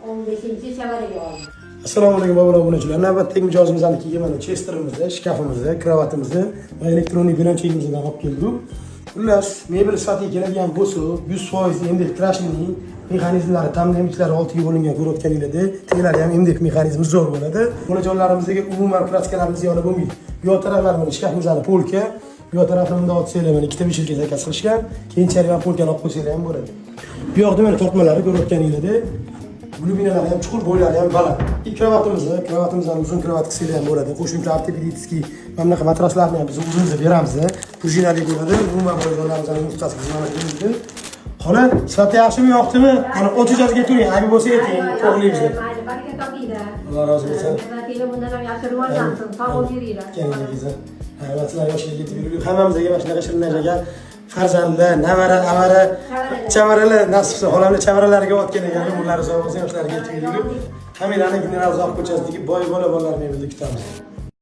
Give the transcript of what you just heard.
15-chavarga oldim. Assalomu alaykum obunachilar. Navbatdagi mijozimizniki mana chesterimizni, shkafimizni, kravatimizni va elektronik belanchligimizni olib keldik. Xullas, mebel sifatida keladigan bo'lsa, 100% MDF trashning mexanizmlari, ta'minlagichlari oltiga bo'lingan ko'rayotganinglarda, teglari ham MDF mexanizmi zo'r bo'ladi. Onajonlarimizga umuman plastiklarimiz yonib bo'lmaydi. Bu yoq taraflari mana shkafimizning polka, bu yoq tarafini bunday otsanglar mana ikkita beshilga zakaz qilishgan, keyinchalik ham polkani olib qo'ysanglar ham bo'ladi. Bu yoqda mana tortmalari ko'rayotganinglarda glubinalari ham chuqur, bo'ylari ham baland. Kravatimizdan uzun kravat qilsanglar ham bo'ladi. Qo'shimcha ortopedический mana bunaqa matraslarni ham biz uzunza beramiz. Prujinali bo'ladi. Umuman bo'lajonlarimizning nuqtasi xizmatida. Xo'p, sifati yaxshimi, yoqdimi? Qani o'chijasiga turing, aybi bo'lsa ayting, to'g'rilaymiz. Mayli, baraka topinglar. Alloh rozi bo'lsin. Natiga bundan ham yaxshi rivojlansin, sog' bo'linglar. Kelingiz. Sizlar yoshlarga yetib yurib, hammamizga mana shunaqa shirinlarga farzandlar, navara, avara, chavaralar nasib qilsa, xolamlar chavaralariga otgan ekan, ular sog' bo'lsa yoshlarga yetib yurib, Hamilani General Uzoq ko'chasidagi boy bolalarni bilib kutamiz.